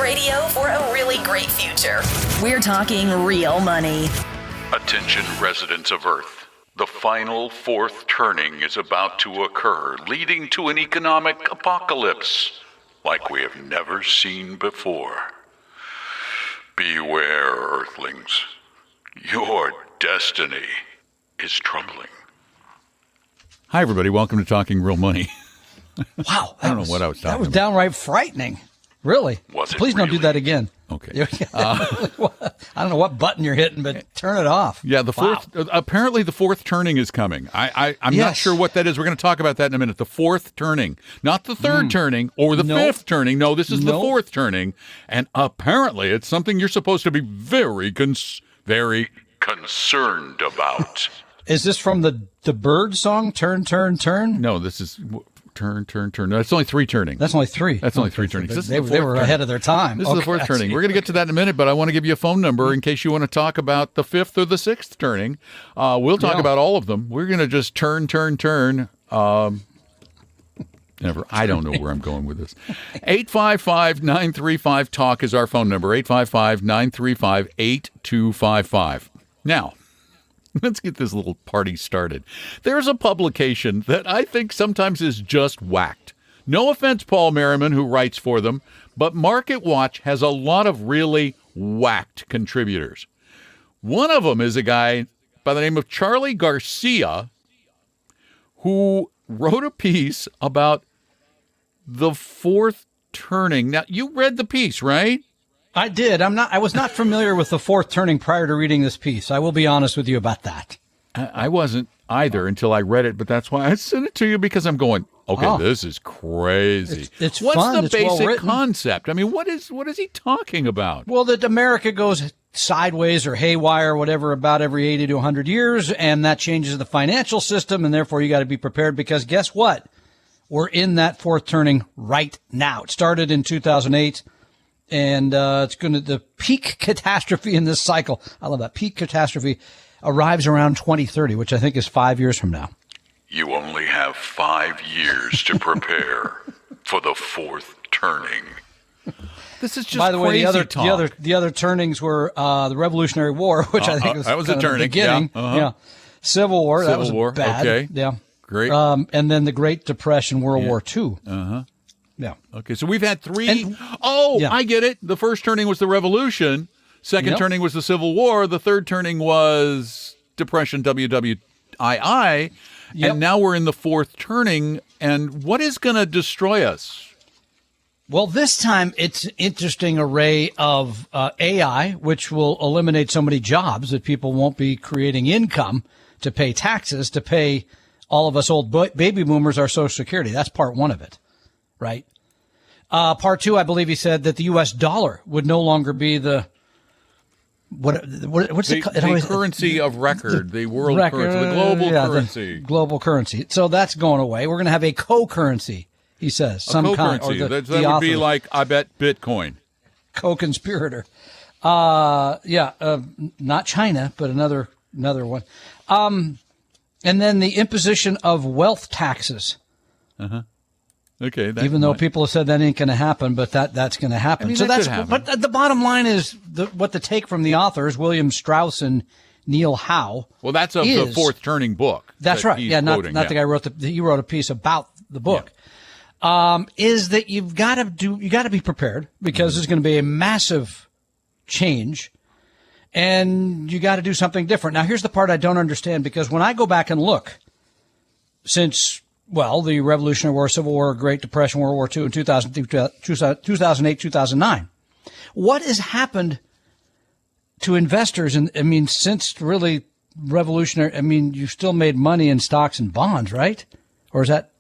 radio for a really great future. We're talking real money. Attention, residents of Earth. The final fourth turning is about to occur, leading to an economic apocalypse like we have never seen before. Beware, Earthlings. Your destiny is troubling. Hi, everybody. Welcome to Talking Real Money. Wow. I don't know what I was talking about. That was downright frightening. Really? Was it Please don't do really? that again. Okay. I don't know what button you're hitting, but turn it off. Yeah, the fourth. Apparently, the fourth turning is coming. I'm not sure what that is. We're going to talk about that in a minute. The fourth turning, not the third turning or the fifth turning. No, this is the fourth turning, and apparently, it's something you're supposed to be very concerned about. Is this from the Bird song? Turn, turn, turn. No, this is. Turn. No, that's only three turning. That's only three. That's only three turnings. They were ahead of their time. This is the fourth turning. We're going to get to that in a minute, but I want to give you a phone number in case you want to talk about the fifth or the sixth turning. We'll talk about all of them. We're going to just turn. Never. I don't know where I'm going with this. 855-935-TALK is our phone number. 855-935-8255. Now, let's get this little party started. There's a publication that I think sometimes is just whacked. No offense, Paul Merriman, who writes for them, but MarketWatch has a lot of really whacked contributors. One of them is a guy by the name of Charlie Garcia, who wrote a piece about the fourth turning. Now, you read the piece, right? I did. I was not familiar with the fourth turning prior to reading this piece. I will be honest with you about that. I wasn't either until I read it, but that's why I sent it to you, because I'm going, okay, this is crazy. It's What's fun. the It's basic well-written. concept? I mean, what is he talking about? Well, that America goes sideways or haywire or whatever about every 80 to 100 years, and that changes the financial system, and therefore you got to be prepared, because guess what? We're in that fourth turning right now. It started in 2008. And the peak catastrophe in this cycle, I love that, peak catastrophe, arrives around 2030, which I think is 5 years from now. You only have 5 years to prepare for the fourth turning. This is just By the way, crazy talk. the other turnings were the Revolutionary War, which I think that was kind a of the turning. beginning. Yeah. Yeah. Civil War, that was War. bad. Okay. Yeah. Great. And then the Great Depression, World War II. Uh-huh. Yeah. Okay, so we've had three. Yeah. I get it. The first turning was the Revolution. Second turning was the Civil War. The third turning was Depression, WWII. Yep. And now we're in the fourth turning. And what is going to destroy us? Well, this time it's an interesting array of AI, which will eliminate so many jobs that people won't be creating income to pay taxes, to pay all of us old baby boomers our Social Security. That's part one of it, right? Part two, I believe he said that the U.S. dollar would no longer be the what's the currency of record, the world currency, the global currency. The global currency. So that's going away. We're going to have a co-currency, he says. Some kind. Or that would be like, I bet, Bitcoin. Co-conspirator. Not China, but another one. And then the imposition of wealth taxes. Uh-huh. Okay. Even though people have said that ain't going to happen, but that's going to happen. I mean, so that could happen. But the bottom line is what the take from the authors, William Strauss and Neil Howe. Well, that's the fourth turning book. That's right. Yeah, not the guy he wrote a piece about the book. Yeah. Is that you got to be prepared, because there's going to be a massive change, and you got to do something different. Now, here's the part I don't understand, because when I go back and look, since the Revolutionary War, Civil War, Great Depression, World War II, and 2008, 2009. What has happened to investors? And I mean, since really revolutionary, I mean, you still made money in stocks and bonds, right? Or is that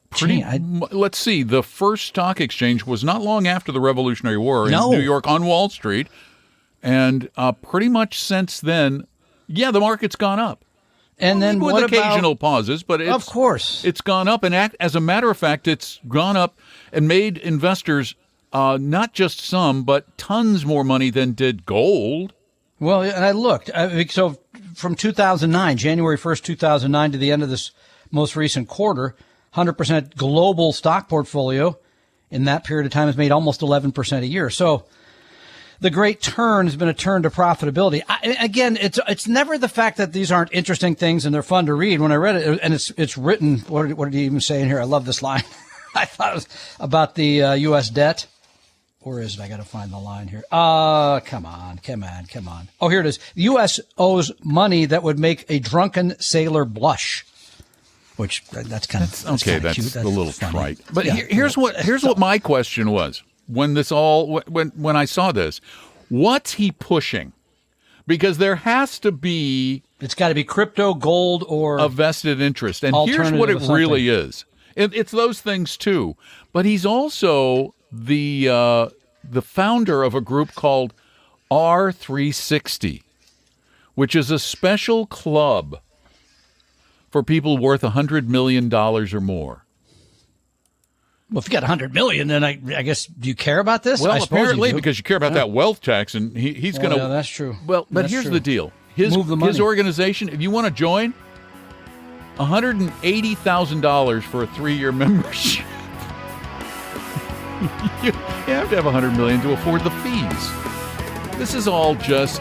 let's see. The first stock exchange was not long after the Revolutionary War in New York on Wall Street. And pretty much since then, the market's gone up. And then with occasional pauses, but of course it's gone up. And as a matter of fact, it's gone up and made investors not just some, but tons more money than did gold. Well, and I looked. So from 2009, January 1st, 2009 to the end of this most recent quarter, 100% global stock portfolio in that period of time has made almost 11% a year. So the great turn has been a turn to profitability. Again, it's never the fact that these aren't interesting things and they're fun to read. When I read it, and it's written, what did he even say in here? I love this line. I thought it was about the U.S. debt. Where is it? I got to find the line here. Come on. Oh, here it is. The U.S. owes money that would make a drunken sailor blush. Which that's kind of okay. That's cute. a little funny. trite. But yeah, here's what my question was when I saw this. What's he pushing? Because there has to be. It's got to be crypto, gold, or a vested interest. And here's what it really is. It's those things too. But he's also the founder of a group called R360, which is a special club for people worth $100 million or more. Well, if you got $100 million, then I guess, do you care about this? Well, apparently, because you care about that wealth tax, and he's going to. Yeah, that's true. Well, but here's the deal: his organization. If you want to join, $180,000 for a 3-year membership. You have to have $100 million to afford the fees. This is all just.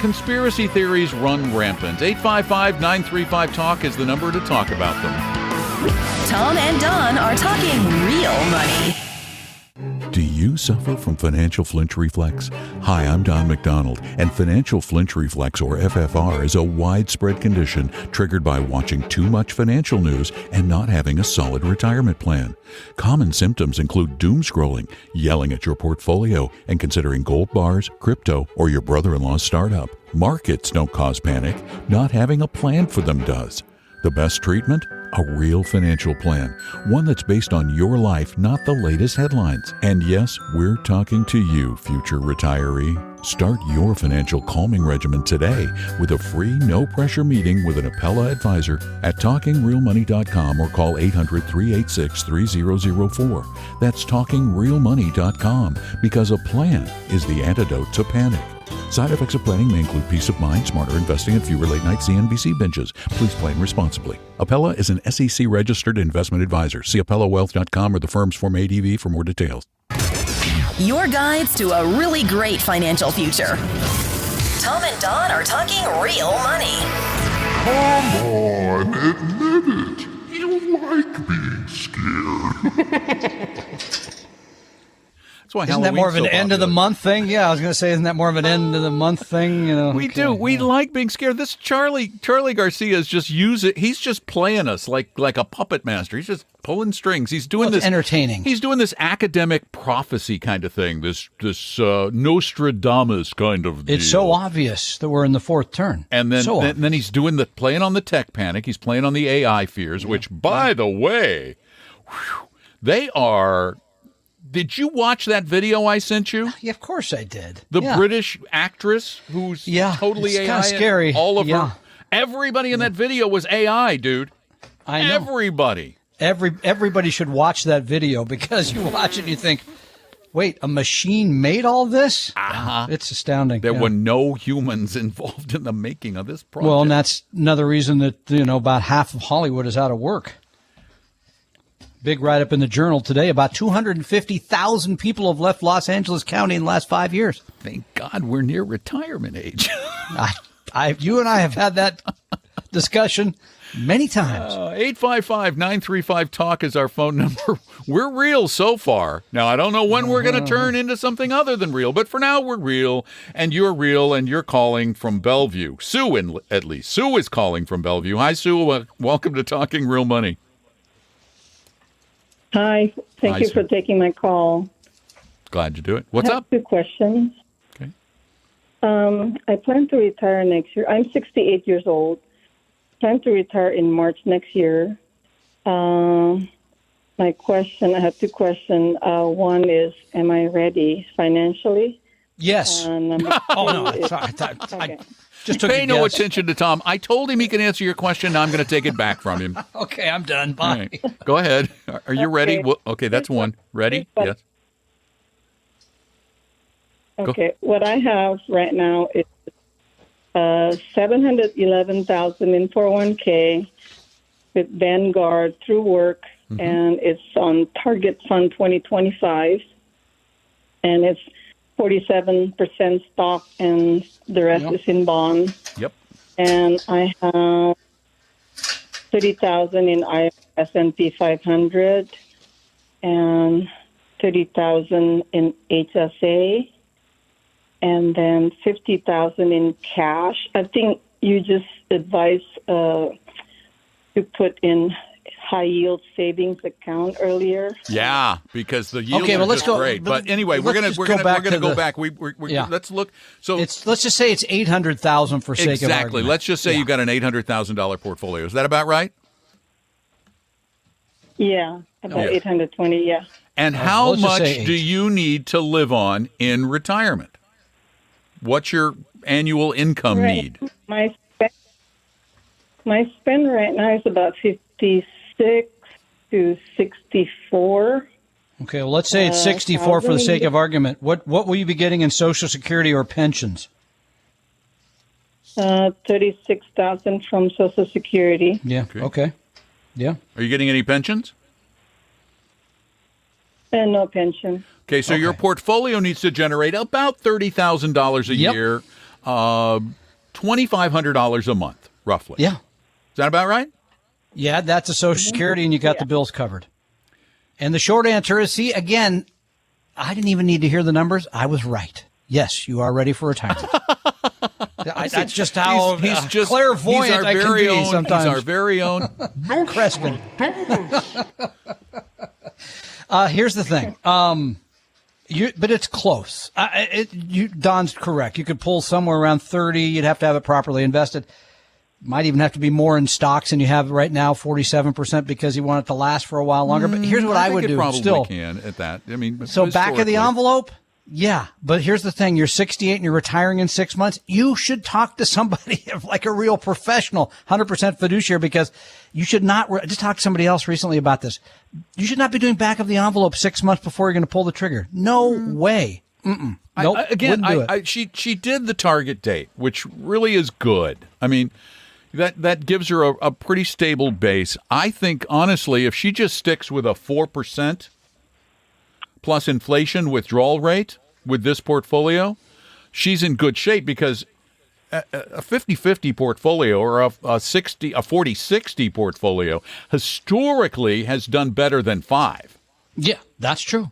Conspiracy theories run rampant. 855-935-TALK is the number to talk about them. Tom and Don are talking real money. Do you suffer from financial flinch reflex? Hi, I'm Don McDonald, and financial flinch reflex, or FFR, is a widespread condition triggered by watching too much financial news and not having a solid retirement plan. Common symptoms include doom scrolling, yelling at your portfolio, and considering gold bars, crypto, or your brother-in-law's startup. Markets don't cause panic. Not having a plan for them does. The best treatment? A real financial plan. One that's based on your life, not the latest headlines. And yes, we're talking to you, future retiree. Start your financial calming regimen today with a free, no-pressure meeting with an Appella advisor at TalkingRealMoney.com or call 800-386-3004. That's TalkingRealMoney.com, because a plan is the antidote to panic. Side effects of planning may include peace of mind, smarter investing, and fewer late-night CNBC binges. Please plan responsibly. Appella is an SEC-registered investment advisor. See AppellaWealth.com or the firm's Form ADV for more details. Your guides to a really great financial future. Tom and Don are talking real money. Come on, admit it. You like being scared. Isn't that more of an end of the month thing? Yeah, I was going to say, isn't that more of an end of the month thing? You know, we do. We like being scared. This Charlie Garcia is just He's just playing us like a puppet master. He's just pulling strings. He's doing this entertaining. He's doing this academic prophecy kind of thing. This Nostradamus kind of deal. It's so obvious that we're in the fourth turn. And then he's doing playing on the tech panic. He's playing on the AI fears, which, by the way, they are. Did you watch that video I sent you? Yeah, of course I did. The British actress who's totally it's AI. Scary. All of her. Everybody in that video was AI, dude. I know. Everybody. Everybody should watch that video, because you watch it and you think, wait, a machine made all this? Uh-huh. It's astounding. There were no humans involved in the making of this project. Well, and that's another reason that, about half of Hollywood is out of work. Big write-up in the Journal today. About 250,000 people have left Los Angeles County in the last 5 years. Thank God we're near retirement age. You and I have had that discussion many times. 855-935-TALK is our phone number. We're real so far. Now, I don't know when we're going to turn into something other than real, but for now we're real, and you're calling from Bellevue. Sue, at least. Sue is calling from Bellevue. Hi, Sue. Welcome to Talking Real Money. Hi. Thank you for taking my call. Glad to do it. What's up? 2 questions. Okay. I plan to retire next year. I'm 68 years old. Plan to retire in March next year. I have 2 questions. One is, am I ready financially? Yes. Oh, no. I just took Pay no attention to Tom. I told him he can answer your question. Now I'm going to take it back from him. Okay, I'm done. Bye. Right. Go ahead. Are you ready? Okay, that's one. Ready? Yes. Okay. Go. What I have right now is $711,000 in 401k with Vanguard through work, and it's on Target Fund 2025, and it's 47% stock, and the rest is in bond. Yep. And I have 30,000 in S&P 500 and 30,000 in HSA, and then 50,000 in cash. I think you just advised to put in high yield savings account earlier. Yeah, because the yields are just great. But anyway, we're gonna go back. Let's look. So let's just say it's 800,000 for sake of argument. Exactly. Let's just say you've got an $800,000 portfolio. Is that about right? Yeah, about 820. Yeah. And how much do you need to live on in retirement? What's your annual income need? My spend right now is about 56 to 64. Okay, well, let's say it's 64 for the sake of argument. What will you be getting in Social Security or pensions? 36,000 from Social Security. Yeah. Okay. Yeah. Are you getting any pensions? No pension. Okay, so your portfolio needs to generate about $30,000 a year, $2,500 a month, roughly. Yeah. Is that about right? Yeah, that's a Social Security, and you got the bills covered. And the short answer is, see, again, I didn't even need to hear the numbers. I was right. Yes, you are ready for retirement. That's just how he's just clairvoyant I can be sometimes. He's our very own. No Crespin. Here's the thing. But it's close. Don's correct. You could pull somewhere around 30. You'd have to have it properly invested. Might even have to be more in stocks than you have right now, 47%, because you want it to last for a while longer. But here's what I would do. Probably can at that. I mean, so back of the envelope. Yeah, but here's the thing. You're 68 and you're retiring in 6 months. You should talk to somebody like a real professional, 100% fiduciary, because you should not – I just talked to somebody else recently about this. You should not be doing back of the envelope 6 months before you're going to pull the trigger. No way. Nope. She did the target date, which really is good. I mean, that gives her a pretty stable base. I think, honestly, if she just sticks with a 4% plus inflation withdrawal rate with this portfolio, she's in good shape, because a 50-50 portfolio or a 40-60 portfolio historically has done better than 5. Yeah, that's true.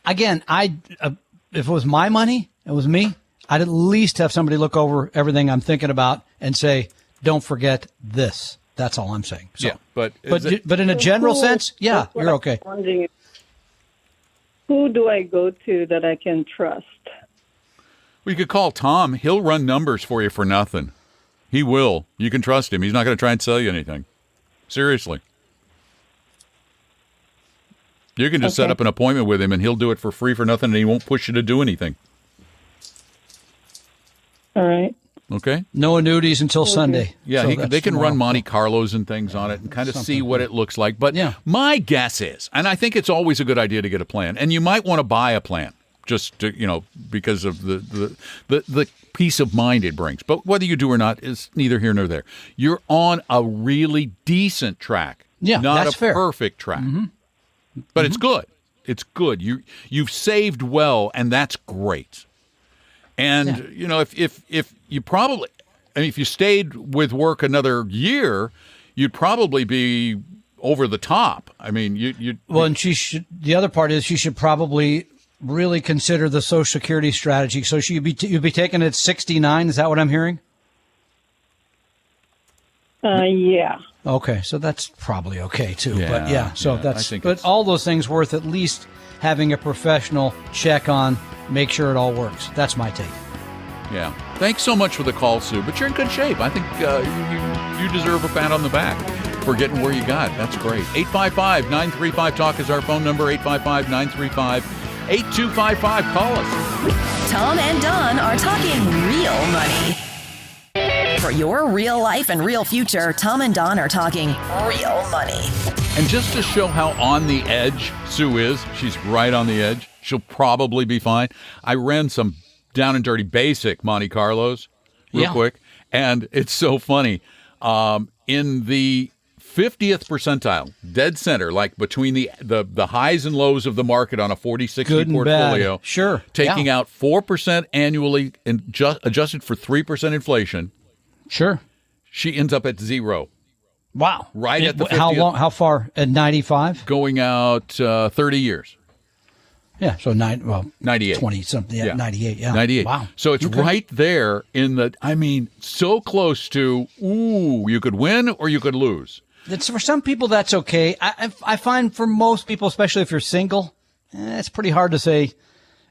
Again, if it was my money, it was me, I'd at least have somebody look over everything I'm thinking about and say, don't forget this. That's all I'm saying. So, yeah, but in a general sense, yeah, you're okay. Who do I go to that I can trust? We could call Tom. He'll run numbers for you for nothing. He will. You can trust him. He's not going to try and sell you anything. Seriously. You can just set up an appointment with him, and he'll do it for free for nothing, and he won't push you to do anything. All right. Okay. No annuities until Sunday. Yeah, so they can run Monte Carlos and things on it and kind of see what it looks like. But my guess is, and I think it's always a good idea to get a plan, and you might want to buy a plan just to, because of the peace of mind it brings. But whether you do or not is neither here nor there. You're on a really decent track. Yeah, not that's a fair. Perfect track. But it's good. It's good. You've saved well, and that's great. And, if you probably, if you stayed with work another year, you'd probably be over the top. I mean, Well, and the other part is she should probably really consider the Social Security strategy. So you'd be taking it at 69. Is that what I'm hearing? Yeah. Okay. So that's probably okay too. Yeah, but all those things worth at least having a professional check on, make sure it all works. That's my take. Yeah. Thanks so much for the call, Sue. But you're in good shape. I think you deserve a pat on the back for getting where you got. That's great. 855-935-TALK is our phone number. 855-935-8255. Call us. Tom and Don are talking real money. For your real life and real future, Tom and Don are talking real money. And just to show how on the edge Sue is, she's right on the edge. She'll probably be fine. I ran some down and dirty basic Monte Carlos real quick, and it's so funny. In the 50th percentile, dead center, like between the highs and lows of the market on a 40-60 portfolio. Bad. Sure. Taking out 4% annually and adjusted for 3% inflation. Sure. She ends up at zero. Wow. Right at the 50th. How long? How far? At 95? Going out 30 years. Yeah, so 98. 20 something. Yeah, 98. Yeah. 98. Wow. So it's right there in the, so close to, you could win or you could lose. It's, for some people, that's okay. I find for most people, especially if you're single, it's pretty hard to say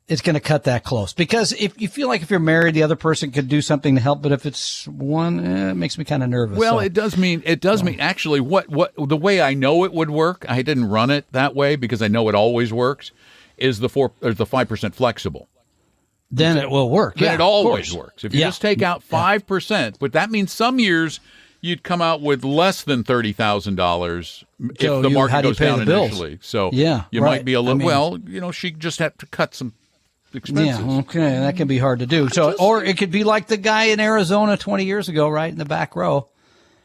it's going to cut that close. Because if you feel like if you're married, the other person could do something to help. But if it's one, it makes me kind of nervous. Well, so. it does mean actually what the way I know it would work, I didn't run it that way because I know it always works, is the 5% flexible. Then it will work. Then yeah, it always works. If you just take out 5%, but that means some years you'd come out with less than $30,000 if the market goes down initially. So you might be a little, she just had to cut some expenses. Yeah, okay, that can be hard to do. So, or it could be like the guy in Arizona 20 years ago, right in the back row,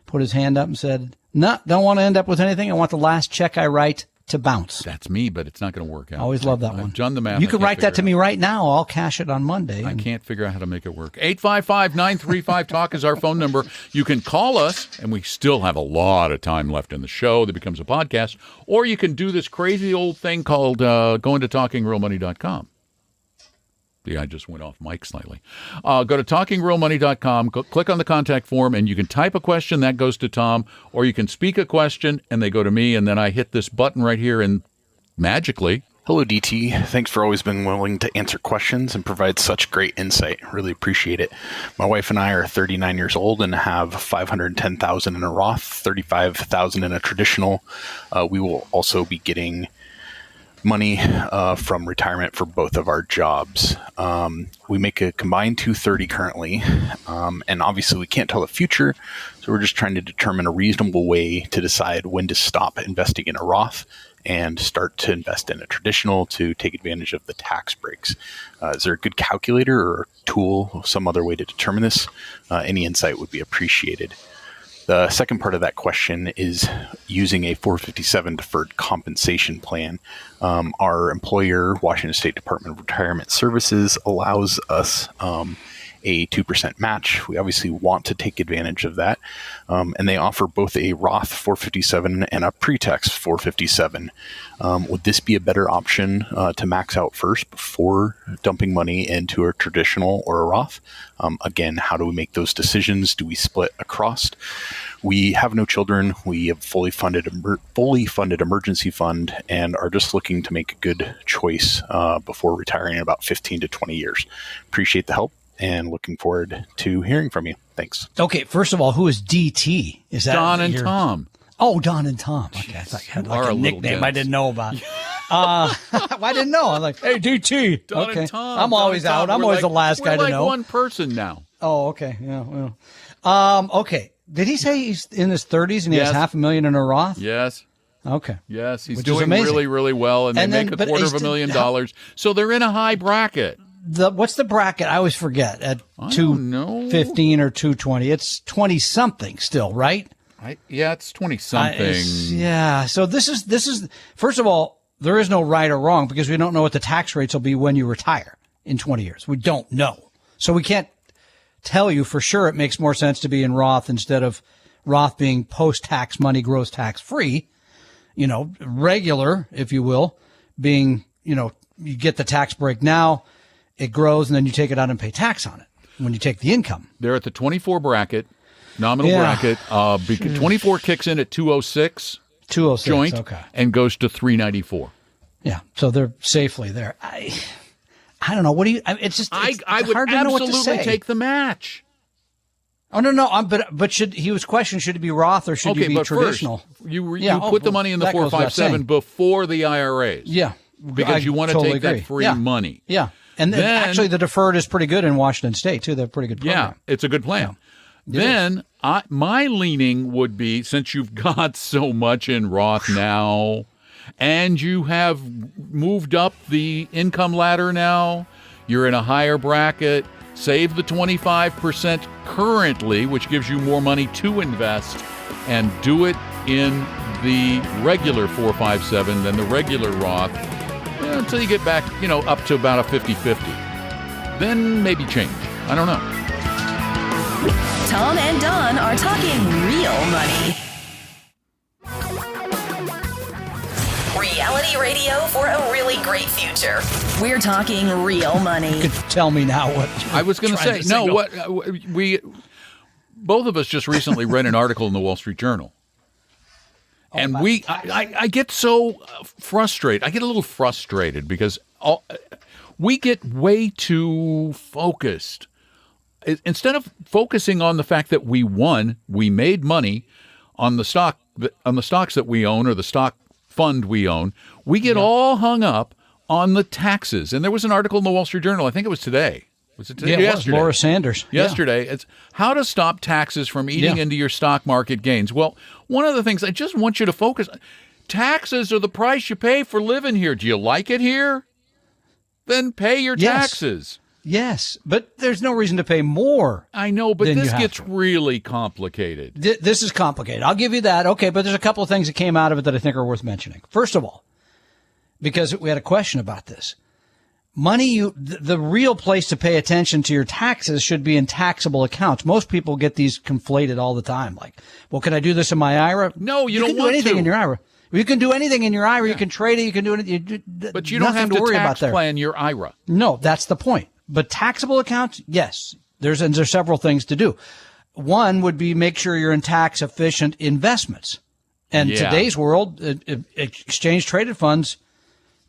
put his hand up and said, "No, don't want to end up with anything. I want the last check I write to bounce." That's me, but it's not going to work out. Always love that one. I've done the math. You can write that to me right now. I'll cash it on Monday. I can't figure out how to make it work. 855-935-TALK is our phone number. You can call us, and we still have a lot of time left in the show that becomes a podcast, or you can do this crazy old thing called going to talkingrealmoney.com. Yeah, I just went off mic slightly. Go to talkingrealmoney.com, click on the contact form, and you can type a question. That goes to Tom, or you can speak a question, and they go to me, and then I hit this button right here, and magically... Hello, DT. Thanks for always being willing to answer questions and provide such great insight. Really appreciate it. My wife and I are 39 years old and have $510,000 in a Roth, $35,000 in a traditional. We will also be getting money from retirement for both of our jobs. We make a combined $230 currently, and obviously we can't tell the future, so we're just trying to determine a reasonable way to decide when to stop investing in a Roth and start to invest in a traditional to take advantage of the tax breaks. Is there a good calculator or tool, some other way to determine this? Any insight would be appreciated. The second part of that question is using a 457 deferred compensation plan. Our employer, Washington State Department of Retirement Services, allows us a 2% match. We obviously want to take advantage of that. And they offer both a Roth 457 and a pre-tax 457. Would this be a better option to max out first before dumping money into a traditional or a Roth? Again, how do we make those decisions? Do we split across? We have no children. We have fully funded emergency fund and are just looking to make a good choice before retiring in about 15 to 20 years. Appreciate the help and looking forward to hearing from you. Thanks. Okay, first of all, who is DT? Is that Don and Tom? Oh, Don and Tom. Okay, I thought you had like a nickname I didn't know about. I didn't know. I'm like, hey, DT. Don okay. and Tom. I'm always out. I'm always the last guy to know. We're like one person now. Oh, okay. Yeah. Well. Okay. Did he say he's in his 30s and he has $500,000 in a Roth? Yes. Okay. Yes, he's Which doing really, really well, and they make $250,000. So they're in a high bracket. What's the bracket? I always forget. At 215 or 220. It's 20 something still, right? It's 20 something. Yeah. So this is first of all, there is no right or wrong because we don't know what the tax rates will be when you retire in 20 years. We don't know. So we can't tell you for sure it makes more sense to be in Roth instead of Roth being post-tax money, gross tax free, regular, if you will, being, you get the tax break now, it grows, and then you take it out and pay tax on it when you take the income. They're at the 24 bracket, nominal bracket. 24 kicks in at 206. 206 joint, okay. And goes to 394. Yeah, so they're safely there. I don't know. What do you? It's just I would hard to know what to absolutely say. take the match. Oh no! But he was questioned? Should it be Roth or should you be traditional? First, you put the money in the 457 before the IRAs. Yeah, because you want to take that free money. Yeah, and then actually the deferred is pretty good in Washington State too. They have a pretty good program. Yeah, it's a good plan. Yeah. Then my leaning would be, since you've got so much in Roth now, and you have moved up the income ladder now, you're in a higher bracket. Save the 25% currently, which gives you more money to invest, and do it in the regular 457 than the regular Roth until you get back, up to about a 50-50. Then maybe change. I don't know. Tom and Don are talking real money. Reality radio for a really great future. We're talking real money. You could tell me now what I was going to say. No, what we both of us just recently read an article in the Wall Street Journal. And I get so frustrated. I get a little frustrated because we get way too focused. Instead of focusing on the fact that we made money on the stocks that we own or the stock fund we own, we get all hung up on the taxes. And there was an article in the Wall Street Journal, I think it was today. Was it today? Yeah, it was Laura Sanders. Yesterday. It's how to stop taxes from eating into your stock market gains. Well, one of the things I just want you to focus on, taxes are the price you pay for living here. Do you like it here? Then pay your taxes. Yes, but there's no reason to pay more. I know, but this gets really complicated. This is complicated. I'll give you that. Okay, but there's a couple of things that came out of it that I think are worth mentioning. First of all, because we had a question about this. The real place to pay attention to your taxes should be in taxable accounts. Most people get these conflated all the time. Like, well, can I do this in my IRA? No, you don't can want do anything to. in your IRA. You can do anything in your IRA. You can trade it. You can do it. But you don't have to worry tax about plan your IRA. No, that's the point. But taxable accounts, yes. There's several things to do. One would be make sure you're in tax efficient investments. And today's world, exchange traded funds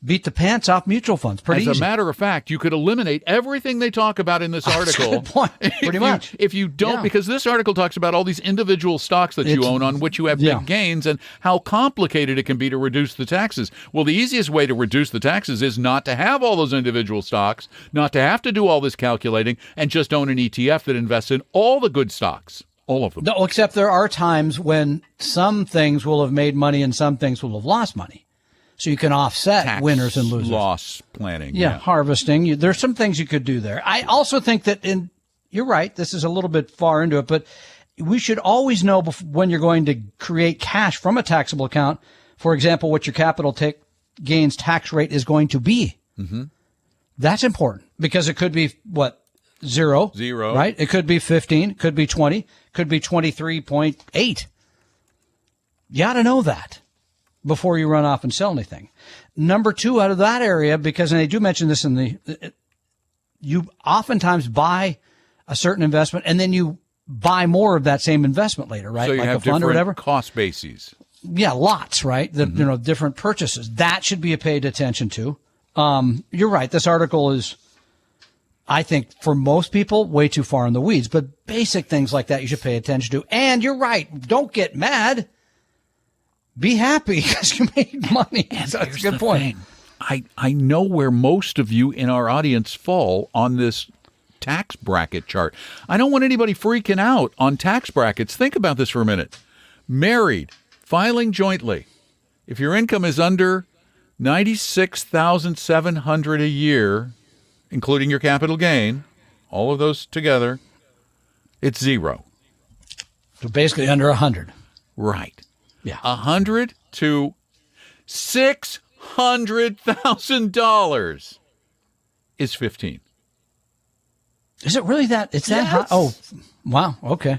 beat the pants off mutual funds. Pretty easy. As a matter of fact, you could eliminate everything they talk about in this article. That's a good point. Pretty much. If you don't, because this article talks about all these individual stocks that you own on which you have big gains and how complicated it can be to reduce the taxes. Well, the easiest way to reduce the taxes is not to have all those individual stocks, not to have to do all this calculating, and just own an ETF that invests in all the good stocks. All of them. No, except there are times when some things will have made money and some things will have lost money. So you can offset Tax winners and losers. Loss planning. Yeah, harvesting. There's some things you could do there. I also think that you're right, this is a little bit far into it, but we should always know when you're going to create cash from a taxable account, for example, what your capital gains tax rate is going to be. Mm-hmm. That's important because it could be, zero, right? It could be 15, could be 20, could be 23.8. You ought to know that before you run off and sell anything. Number two, out of that area, because, and they do mention this you oftentimes buy a certain investment and then you buy more of that same investment later, right? So you like have a fund or whatever. Cost bases. Yeah, lots, right? Different purchases. That should be paid attention to. You're right. This article is, I think, for most people, way too far in the weeds, but basic things like that you should pay attention to. And you're right. Don't get mad. Be happy because you made money. That's a good point. I know where most of you in our audience fall on this tax bracket chart. I don't want anybody freaking out on tax brackets. Think about this for a minute. Married, filing jointly. If your income is under $96,700 a year, including your capital gain, all of those together, it's zero. So basically under 100. Right. Yeah. 100 to $600,000 is 15. Is it really that? It's that high? Oh, wow. Okay.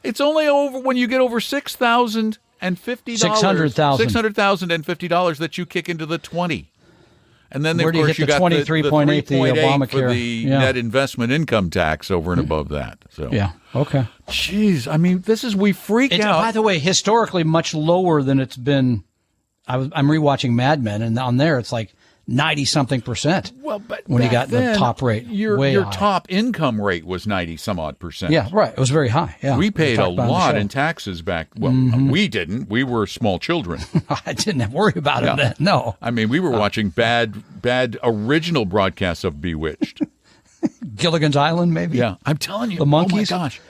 It's only over when you get over $6,050. $600,050 that you kick into the 20. And then, where of course, you got the 23.8, the Obamacare, for the net investment income tax over and above that. So yeah, okay. Jeez, I mean, we freak out. By the way, historically much lower than it's been. I'm rewatching Mad Men, and on there it's like 90-something%. Well, but when you got the top rate, your top income rate was 90-some-odd%. Yeah, right. It was very high. Yeah, we paid a lot in taxes back. Well, we didn't. We were small children. I didn't have to worry about it then. No, I mean we were watching bad original broadcasts of Bewitched. Gilligan's Island, maybe. Yeah, I'm telling you, the monkeys. Oh my gosh,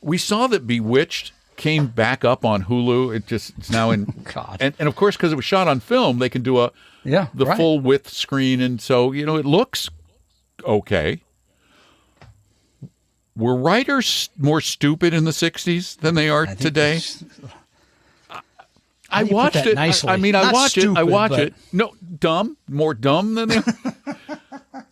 we saw that Bewitched came back up on Hulu. It's now in God, and of course because it was shot on film, they can do the full width screen, and so it looks okay. Were writers more stupid in the 60s than they are today? I watched it. Nicely? I mean, I Not watch it. I stupid, watch but- it. No, dumb. More dumb than they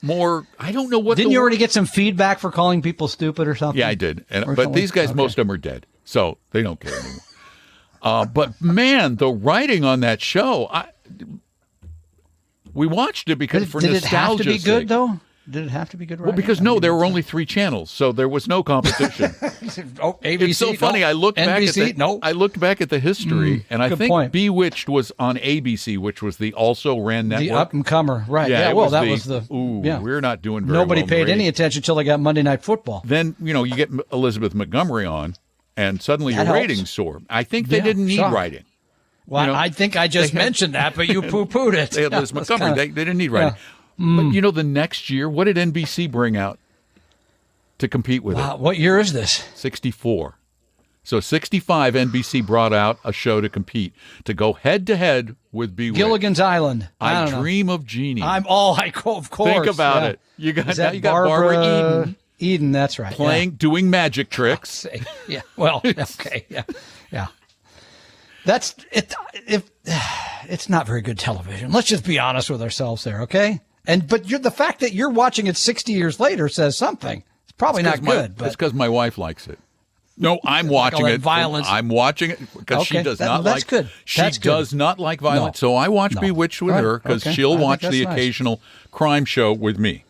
more. I don't know what. Didn't you already get some feedback for calling people stupid or something? Yeah, I did. Or But something? these guys, Okay. most of them are dead, so they don't care anymore. But man, the writing on that show, we watched it because for Did it have to nostalgia's be good sake. though? Did it have to be good? Well, because there were only 3 channels, so there was no competition. Oh, ABC. It's so funny. No. I looked back NBC, at no. I looked back at the history, and I good think point. Bewitched was on ABC, which was the also ran network. The up and comer, right? Yeah, Yeah. it Well, was that the, was the. Ooh, yeah. we're not doing very Nobody well in the paid any ratings. attention until they got Monday Night Football. Then you get Elizabeth Montgomery on, and suddenly That your helps. ratings soar. I think they Yeah, didn't need sure. writing. Well, I think I just mentioned that, but you poo-pooed it. They had Liz That's Montgomery. kinda- They didn't need writing. But the next year, what did NBC bring out to compete with Wow, what year is this? it? 64. So 65, NBC brought out a show to compete, to go head-to-head with Bewitched. Gilligan's Island. I don't know. Dream of Jeannie. Of course. Think about yeah. it. You got Is that now you got Barbara Eden Eden, that's right. doing magic tricks. Yeah. Yeah. Well, okay. Yeah. Yeah. That's it. It's not very good television. Let's just be honest with ourselves there, okay? But the fact that you're watching it 60 years later says something. It's probably not good. It's But because my wife likes it. No, I'm watching all that it. violence. I'm watching it because she Okay, does that's not like. good. She That's good. does not like violence, so I watch No. Bewitched with All right, her because okay. I she'll think watch that's the nice. occasional crime show with me.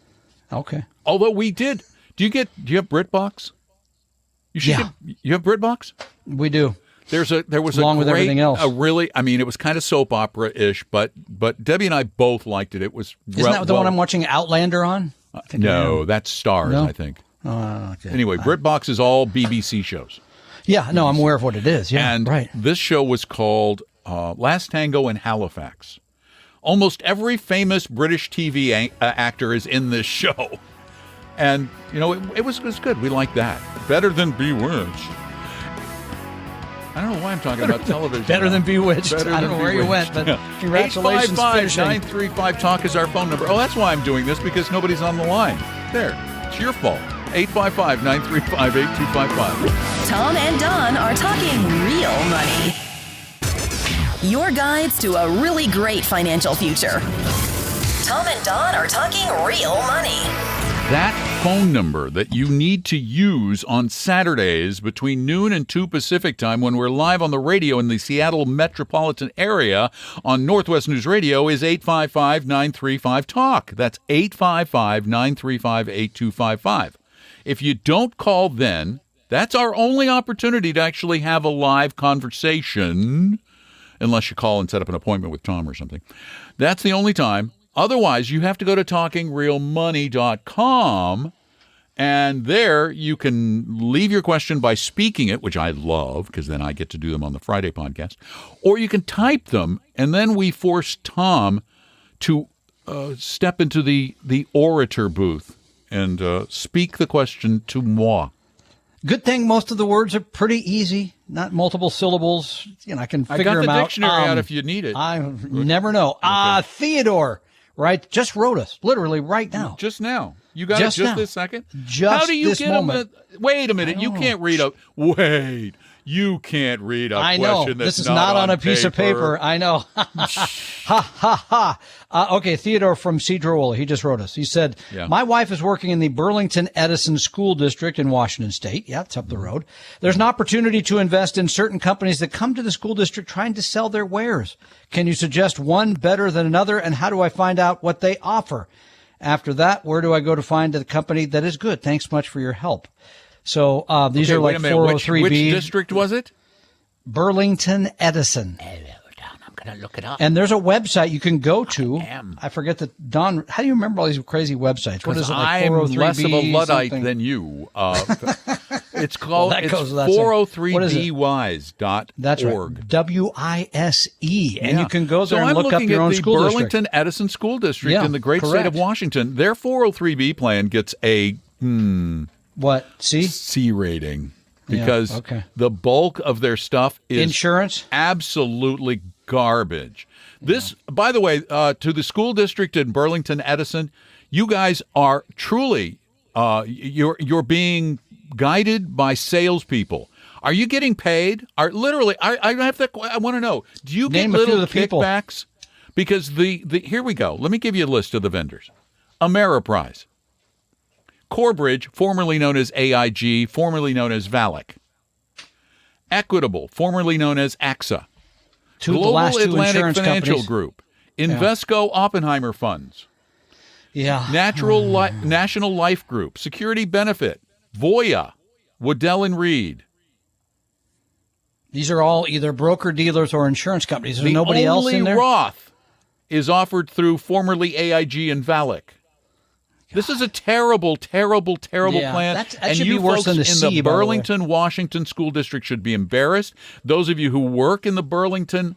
okay. Although we did. Do you have BritBox? You should. Yeah. You have BritBox? We do. There was Along a with great, everything else. it was kind of soap opera-ish, but Debbie and I both liked it. It was Isn't that the one I'm watching Outlander on? I think I No, am. that's Stars, No? I think. Okay. Anyway, BritBox is all BBC shows. Yeah, no, I'm aware of what it is. Yeah, And right. this show was called Last Tango in Halifax. Almost every famous British TV actor is in this show. And, it was good. We liked that. Better than Bewitched. I don't know why I'm talking about television. Better than Bewitched. Better I don't than know where you Bewitched. went, but congratulations finishing. 855-935-TALK is our phone number. Oh, that's why I'm doing this, because nobody's on the line. There. It's your fault. 855-935-8255. Tom and Don are talking real money. Your guides to a really great financial future. Tom and Don are talking real money. That phone number that you need to use on Saturdays between noon and 2 Pacific time when we're live on the radio in the Seattle metropolitan area on Northwest News Radio is 855-935-TALK. That's 855-935-8255. If you don't call then, that's our only opportunity to actually have a live conversation, unless you call and set up an appointment with Tom or something. That's the only time. Otherwise, you have to go to talkingrealmoney.com, and there you can leave your question by speaking it, which I love because then I get to do them on the Friday podcast, or you can type them, and then we force Tom to step into the orator booth and speak the question to moi. Good thing most of the words are pretty easy, not multiple syllables. I can figure them out. I got the dictionary out if you need it. I never know. Theodore, right, just wrote us, literally right now. Just now. You got Just it just now. this second? Just How do you this get moment. him? Wait a minute. You can't read a. Wait. You can't read a I know. question that's This is not on a piece of paper. paper. I know. Ha, ha, ha. Okay, Theodore from Cedrola, he just wrote us. He said, Yeah. My wife is working in the Burlington Edison School District in Washington State. Yeah, it's up the road. There's an opportunity to invest in certain companies that come to the school district trying to sell their wares. Can you suggest one better than another, and how do I find out what they offer? After that, where do I go to find a company that is good? Thanks much for your help. So these are like 403B. Which district was it? Burlington Edison. I'm going to look it up. And there's a website you can go to. I forget that. Don, how do you remember all these crazy websites? What is it, like I'm 403B less of a Luddite something? than you. It's called Well, that goes without saying. 403bwise.org. That's right. W-I-S-E. And you can go there so and look up your own school I'm looking at the district. Burlington Edison School District Yeah, in the great state of correct. Washington. Their 403b plan gets a What? See? C rating Yeah, because okay. the bulk of their stuff is Insurance? absolutely garbage. This, by the way, to the school district in Burlington Edison, you guys are truly you're being guided by salespeople. Are you getting paid? I want to know. Do you get Name a few little of the people. kickbacks? Because here we go. Let me give you a list of the vendors. Ameriprise, Corebridge, formerly known as AIG, formerly known as Valak, Equitable, formerly known as AXA, Global Atlantic Financial Group, Invesco Oppenheimer Funds, National Life Group, Security Benefit, Voya, Waddell & Reed. These are all either broker-dealers or insurance companies. There's nobody else in there? The only Roth is offered through formerly AIG and Valak. This is a terrible, terrible, terrible plan. That and should you be worse folks than the in C, the by the way. Burlington, Washington School District should be embarrassed. Those of you who work in the Burlington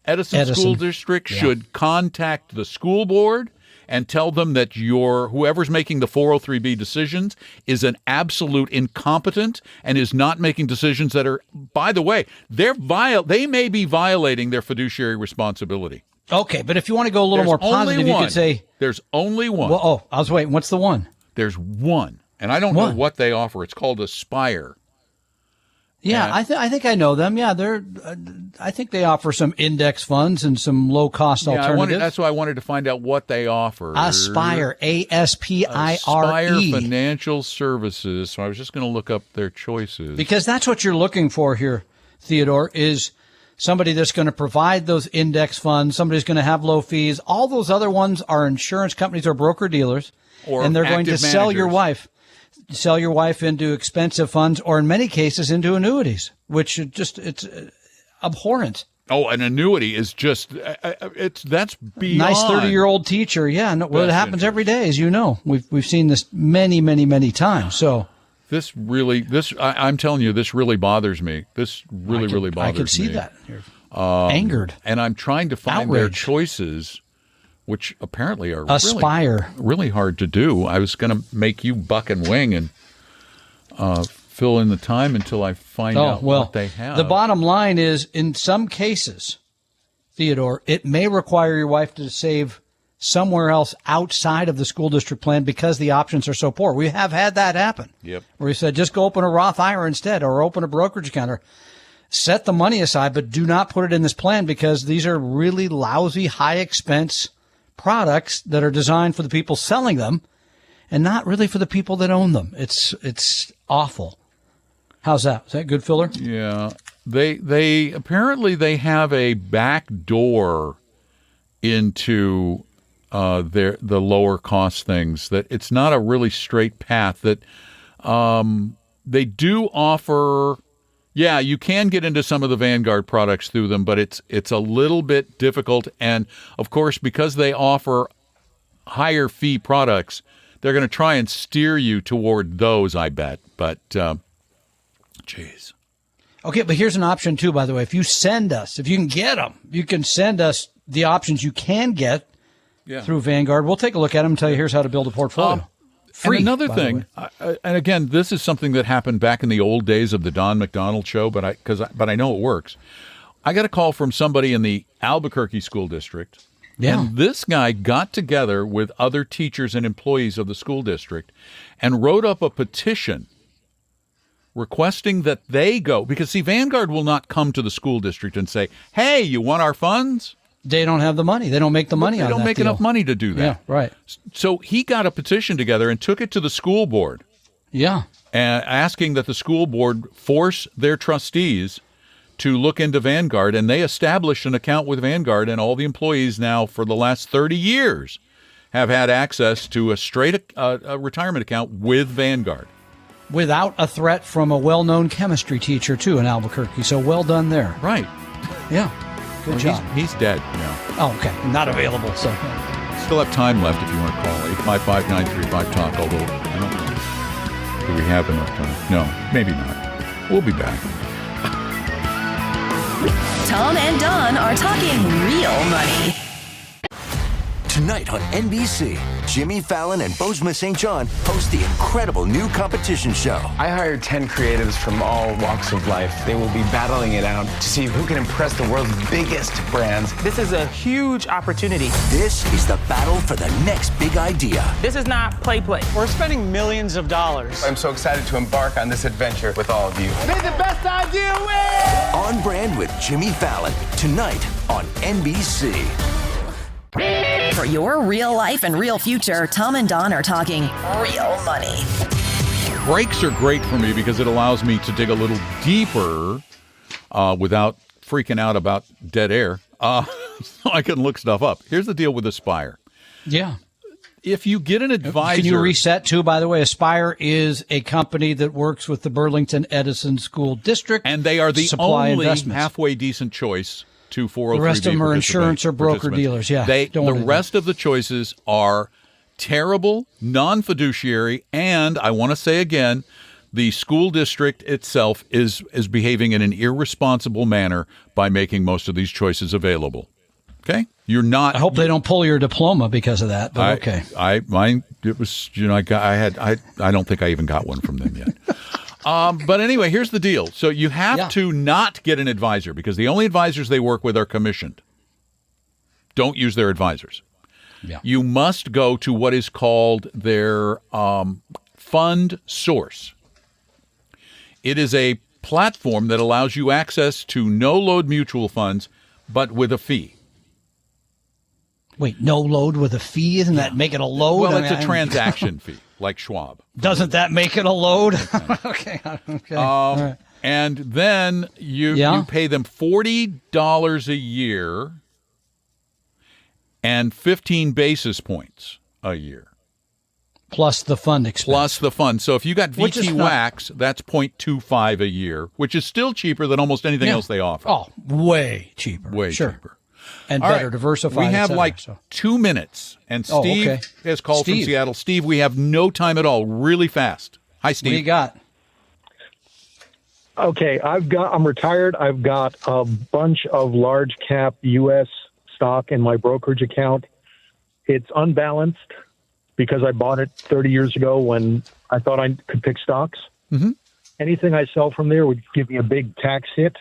Edison. School District should contact the school board and tell them that whoever's making the 403B decisions is an absolute incompetent and is not making decisions that are, by the way, they may be violating their fiduciary responsibility. Okay, but if you want to go a little more positive, you could say... There's only one. Well, I was waiting. What's the one? There's one. And I don't know what they offer. It's called Aspire. Yeah, I think I know them. Yeah, I think they offer some index funds and some low-cost alternatives. That's why I wanted to find out what they offer. Aspire, Aspire. Aspire Financial Services. So I was just going to look up their choices. Because that's what you're looking for here, Theodore, is somebody that's going to provide those index funds, somebody's going to have low fees. All those other ones are insurance companies or broker-dealers, and they're going to sell your wife into expensive funds, or in many cases into annuities, which it's abhorrent. Oh, an annuity is just that's beyond. Nice 30-year-old teacher, it happens every day, as you know. We've seen this many, many, many times. So I'm telling you, this really bothers me. This really bothers me. I can see that. You're angered, and I'm trying to find their choices, which apparently are really hard to do. I was going to make you buck and wing and fill in the time until I find out what they have. The bottom line is, in some cases, Theodore, it may require your wife to save somewhere else outside of the school district plan because the options are so poor. We have had that happen. Yep. Where we said, just go open a Roth IRA instead, or open a brokerage account, or set the money aside, but do not put it in this plan because these are really lousy, high expense products that are designed for the people selling them and not really for the people that own them. It's awful. How's that? Is that good, filler? Yeah. They apparently they have a back door into the lower cost things, that it's not a really straight path, that they do offer. Yeah, you can get into some of the Vanguard products through them, but it's a little bit difficult. And, of course, because they offer higher fee products, they're going to try and steer you toward those, I bet. But, geez. Okay, but here's an option, too, by the way. If you can get them, you can send us the options you can get through Vanguard. We'll take a look at them and tell you here's how to build a portfolio. Free, and another thing, and again, this is something that happened back in the old days of the Don McDonald show, but I know it works. I got a call from somebody in the Albuquerque school district, and this guy got together with other teachers and employees of the school district and wrote up a petition requesting that they go, because, see, Vanguard will not come to the school district and say, hey, you want our funds? They don't have the money. They don't make the money on that deal. They don't make enough money to do that. Yeah, right. So he got a petition together and took it to the school board. Yeah. Asking that the school board force their trustees to look into Vanguard, and they established an account with Vanguard, and all the employees now for the last 30 years have had access to a straight retirement account with Vanguard. Without a threat from a well-known chemistry teacher, too, in Albuquerque. So well done there. Right. Yeah. Good job. He's dead now. Oh, okay. Not available. So still have time left if you want to call 855-935-TALK, although I don't know. Do we have enough time? No, maybe not. We'll be back. Tom and Don are talking real money. Tonight on NBC, Jimmy Fallon and Bozeman St. John host the incredible new competition show. I hired 10 creatives from all walks of life. They will be battling it out to see who can impress the world's biggest brands. This is a huge opportunity. This is the battle for the next big idea. This is not play. We're spending millions of dollars. I'm so excited to embark on this adventure with all of you. May the best idea win! On Brand with Jimmy Fallon, tonight on NBC. For your real life and real future, Tom and Don are talking real money. Breaks are great for me because it allows me to dig a little deeper without freaking out about dead air. So I can look stuff up. Here's the deal with Aspire. Yeah. If you get an advisor... Can you reset, too, by the way? Aspire is a company that works with the Burlington Edison School District. And they are the only halfway decent choice to 403B. The rest of them are insurance or broker-dealers, yeah. The rest of the choices are terrible, non-fiduciary, and I want to say again, the school district itself is behaving in an irresponsible manner by making most of these choices available. Okay? You're not... I hope they don't pull your diploma because of that, but okay. Mine, it was, I don't think I even got one from them yet. But anyway, here's the deal. So you have to not get an advisor because the only advisors they work with are commissioned. Don't use their advisors. Yeah. You must go to what is called their FundSource. It is a platform that allows you access to no-load mutual funds, but with a fee. Wait, no load with a fee? Isn't that make it a load? Well, it's a transaction fee, like Schwab. Doesn't that make it a load? Okay. Right. And then you pay them $40 a year and 15 basis points a year. Plus the fund expense. So if you got VT Wax, that's 0.25 a year, which is still cheaper than almost anything else they offer. Oh, way cheaper. Cheaper. And better diversified. We have 2 minutes, and Steve has called from Seattle. Steve, we have no time at all. Really fast. Hi, Steve. What do you got? Okay, I'm retired. I've got a bunch of large cap U.S. stock in my brokerage account. It's unbalanced because I bought it 30 years ago when I thought I could pick stocks. Mm-hmm. Anything I sell from there would give me a big tax hit.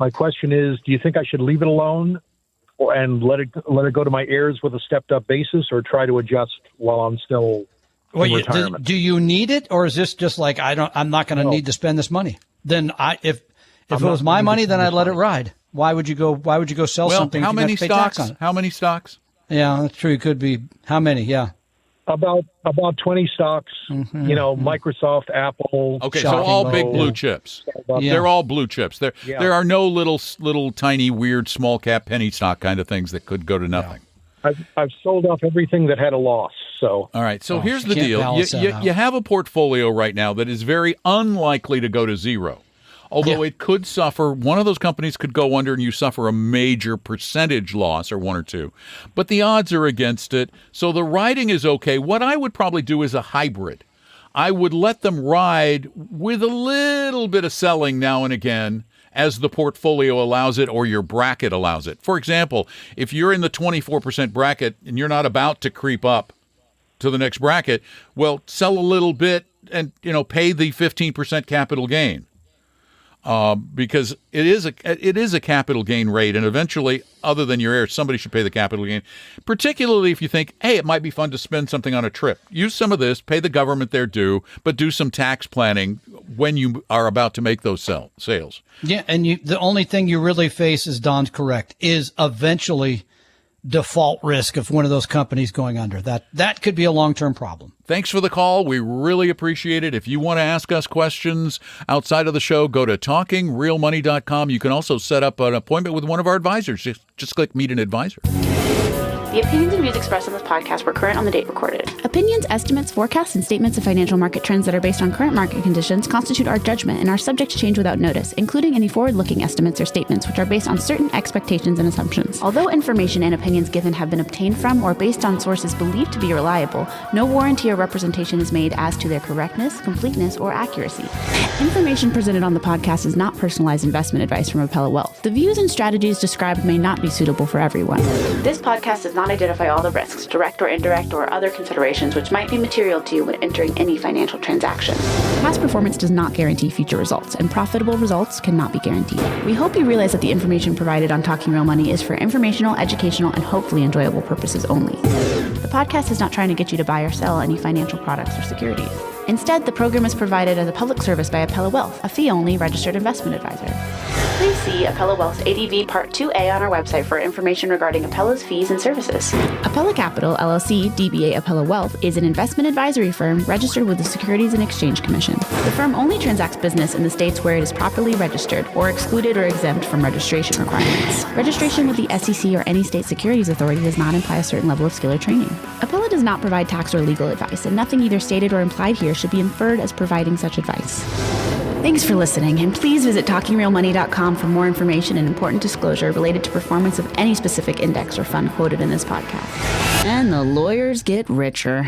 My question is, do you think I should leave it alone and let it go to my heirs with a stepped up basis, or try to adjust while I'm still in retirement? Do you need it, or is this just like I'm not going to need to spend this money? Then if it was my money, then I'd let it ride. Why would you go sell something? How many stocks? How many stocks? Yeah, that's true. It could be how many? Yeah. About 20 stocks, Microsoft, Apple. Okay, so all big blue chips. They're all blue chips. There are no little tiny weird small cap penny stock kind of things that could go to nothing. I've sold off everything that had a loss. So all right. So here's the deal. You have a portfolio right now that is very unlikely to go to zero. Although it could suffer, one of those companies could go under and you suffer a major percentage loss or one or two. But the odds are against it. So the riding is okay. What I would probably do is a hybrid. I would let them ride with a little bit of selling now and again as the portfolio allows it or your bracket allows it. For example, if you're in the 24% bracket and you're not about to creep up to the next bracket, well, sell a little bit and pay the 15% capital gain. Because it is a capital gain rate, and eventually, other than your heirs, somebody should pay the capital gain, particularly if you think, hey, it might be fun to spend something on a trip. Use some of this, pay the government their due, but do some tax planning when you are about to make those sales. Yeah, and the only thing you really face, is Don's correct, is eventually default risk of one of those companies going under. That could be a long-term problem. Thanks for the call. We really appreciate it. If you want to ask us questions outside of the show, go to talkingrealmoney.com. You can also set up an appointment with one of our advisors. Just click Meet an Advisor. The opinions and views expressed on this podcast were current on the date recorded. Opinions, estimates, forecasts, and statements of financial market trends that are based on current market conditions constitute our judgment and are subject to change without notice, including any forward-looking estimates or statements which are based on certain expectations and assumptions. Although information and opinions given have been obtained from or based on sources believed to be reliable, no warranty or representation is made as to their correctness, completeness, or accuracy. Information presented on the podcast is not personalized investment advice from Appella Wealth. The views and strategies described may not be suitable for everyone. This podcast is not not identify all the risks, direct or indirect, or other considerations which might be material to you when entering any financial transaction. Past performance does not guarantee future results, and profitable results cannot be guaranteed. We hope you realize that the information provided on Talking Real Money is for informational, educational, and hopefully enjoyable purposes only. The podcast is not trying to get you to buy or sell any financial products or securities. Instead, the program is provided as a public service by Apella Wealth, a fee-only registered investment advisor. Please see Apella Wealth's ADV Part 2A on our website for information regarding Apella's fees and services. Apella Capital, LLC, DBA Apella Wealth, is an investment advisory firm registered with the Securities and Exchange Commission. The firm only transacts business in the states where it is properly registered or excluded or exempt from registration requirements. Registration with the SEC or any state securities authority does not imply a certain level of skill or training. Apella does not provide tax or legal advice, and nothing either stated or implied here should be inferred as providing such advice. Thanks for listening, and please visit TalkingRealMoney.com for more information and important disclosure related to performance of any specific index or fund quoted in this podcast. And the lawyers get richer.